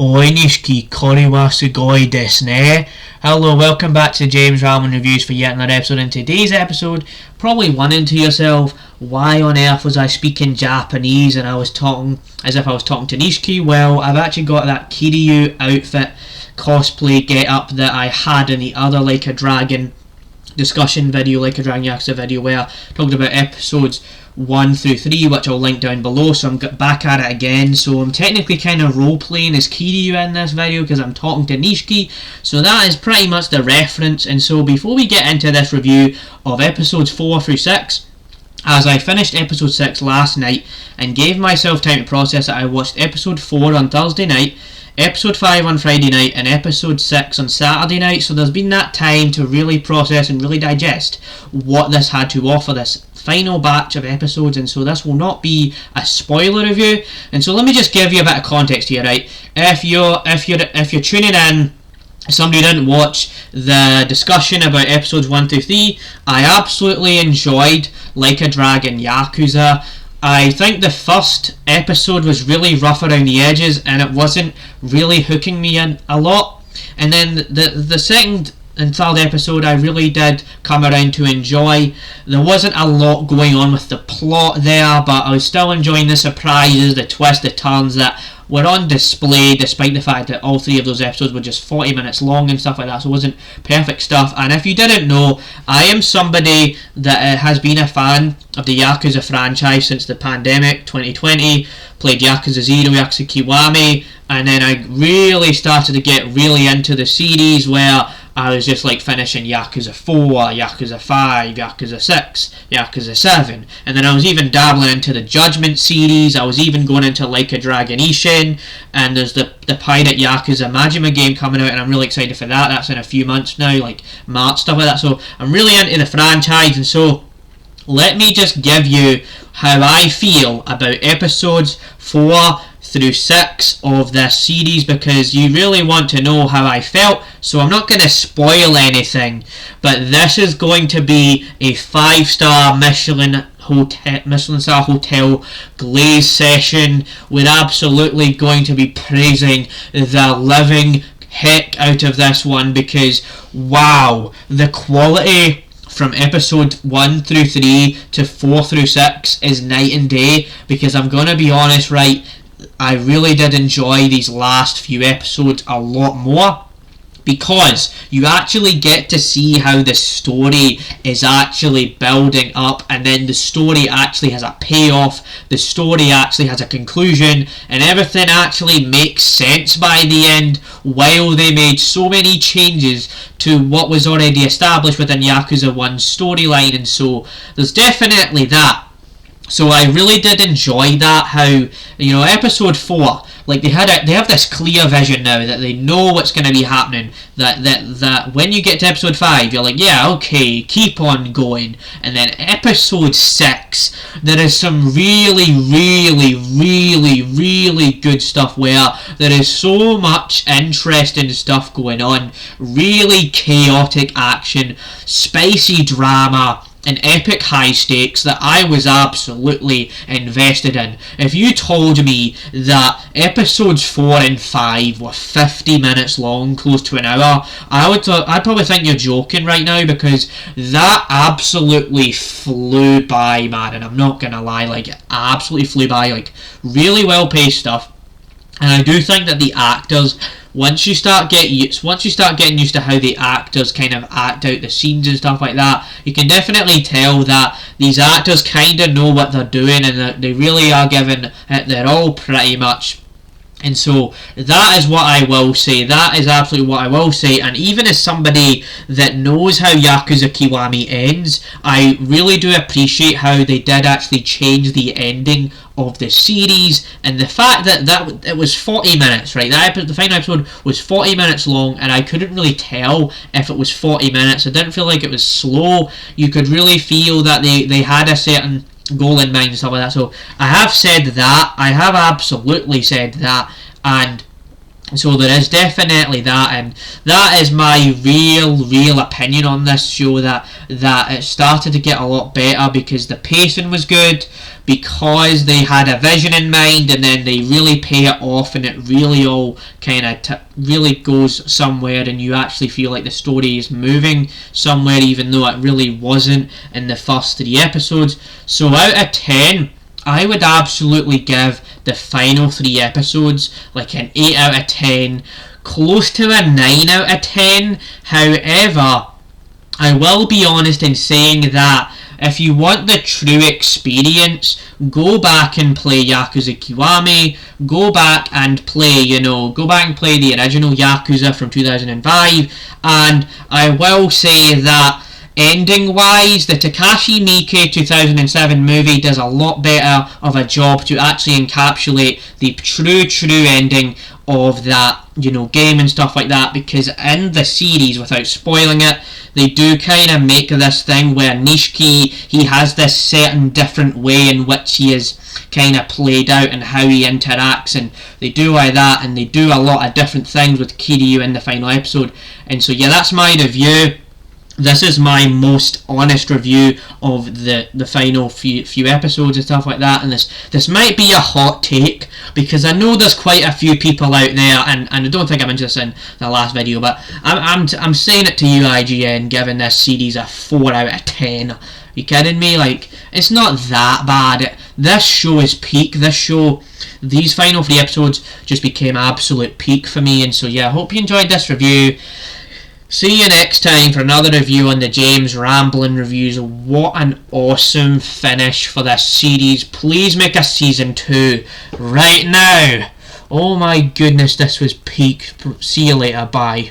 Oi Nishiki, Koriwa Sugoi desu ne. Hello, welcome back to James Ramen Reviews for yet another episode. In today's episode, probably wondering to yourself, why on earth was I speaking Japanese and I was talking as if I was talking to Nishiki? Well, I've actually got that Kiryu outfit cosplay get up that I had in the other Like a Dragon discussion video, Like a Dragon Yakuza video, where I talked about episodes 1 through 3, which I'll link down below. So I'm back at it again, so I'm technically kind of role playing as Kiryu in this video because I'm talking to Nishiki, so that is pretty much the reference. And so before we get into this review of episodes 4 through 6, as I finished episode 6 last night and gave myself time to process it, I watched episode 4 on Thursday night, episode 5 on Friday night, and episode 6 on Saturday night. So there's been that time to really process and really digest what this had to offer, this final batch of episodes. And so this will not be a spoiler review. And so let me just give you a bit of context here, right? If you're tuning in, somebody didn't watch the discussion about episodes 1 through 3, I absolutely enjoyed Like a Dragon Yakuza. I think the first episode was really rough around the edges and it wasn't really hooking me in a lot. And then the second and third episode I really did come around to enjoy. There wasn't a lot going on with the plot there, but I was still enjoying the surprises, the twists, the turns that were on display, despite the fact that all 3 of those episodes were just 40 minutes long and stuff like that, so it wasn't perfect stuff. And if you didn't know, I am somebody that has been a fan of the Yakuza franchise since the pandemic, 2020, played Yakuza 0, Yakuza Kiwami, and then I really started to get really into the series where I was just like finishing Yakuza 4, Yakuza 5, Yakuza 6, Yakuza 7, and then I was even dabbling into the Judgment series. I was even going into Like a Dragon Ishin, and there's the Pirate Yakuza Majima game coming out, and I'm really excited for that. That's in a few months now, like March, stuff like that, so I'm really into the franchise. And so let me just give you how I feel about episodes 4 through 6 of this series, because you really want to know how I felt. So I'm not going to spoil anything, but this is going to be a 5-star Michelin star hotel glaze session. We're absolutely going to be praising the living heck out of this one, because wow, the quality from episode 1 through 3 to 4 through 6 is night and day. Because I'm going to be honest, right, I really did enjoy these last few episodes a lot more, because you actually get to see how the story is actually building up, and then the story actually has a payoff, the story actually has a conclusion, and everything actually makes sense by the end, while they made so many changes to what was already established within Yakuza 1's storyline. And so there's definitely that. So I really did enjoy that, how, you know, episode 4, like they have this clear vision now that they know what's going to be happening, that when you get to episode 5 you're like, yeah, okay, keep on going. And then episode 6, there is some really good stuff where there is so much interesting stuff going on, really chaotic action, spicy drama, and epic high stakes that I was absolutely invested in. If you told me that episodes 4 and 5 were 50 minutes long, close to an hour, I'd probably think you're joking right now, because that absolutely flew by, man. And I'm not gonna lie, like, it absolutely flew by. Like, really well paced stuff. And I do think that the actors, once you start getting used to how the actors kind of act out the scenes and stuff like that, you can definitely tell that these actors kind of know what they're doing, and that they really are giving it their all, pretty much. And so that is what I will say. That is absolutely what I will say. And even as somebody that knows how Yakuza Kiwami ends, I really do appreciate how they did actually change the ending of the series, and the fact that it was 40 minutes, right? The final episode was 40 minutes long, and I couldn't really tell if it was 40 minutes. I didn't feel like it was slow. You could really feel that they had a certain goal in mind and stuff like that. So I have said that. I have absolutely said that. And so there is definitely that, and that is my real opinion on this show, that it started to get a lot better because the pacing was good, because they had a vision in mind, and then they really pay it off, and it really all kind of really goes somewhere, and you actually feel like the story is moving somewhere, even though it really wasn't in the first 3 episodes. So out of 10, I would absolutely give the final 3 episodes like an 8 out of 10, close to a 9 out of 10. However, I will be honest in saying that if you want the true experience, go back and play Yakuza Kiwami, go back and play the original Yakuza from 2005, and I will say that ending-wise, the Takashi Miike 2007 movie does a lot better of a job to actually encapsulate the true ending of that, game and stuff like that, because in the series, without spoiling it, they do kind of make this thing where Nishiki, he has this certain different way in which he is kind of played out and how he interacts, and they do like that, and they do a lot of different things with Kiryu in the final episode. And so yeah, that's my review. This is my most honest review of the final few episodes and stuff like that, and this might be a hot take, because I know there's quite a few people out there, and I don't think I mentioned this in the last video, but I'm saying it to you, IGN, giving this series a 4 out of 10. Are you kidding me? Like, it's not that bad. This show is peak. These final 3 episodes just became absolute peak for me, and so yeah, I hope you enjoyed this review. See you next time for another review on the James Ramblin' Reviews. What an awesome finish for this series. Please make a season 2 right now. Oh my goodness, this was peak. See you later. Bye.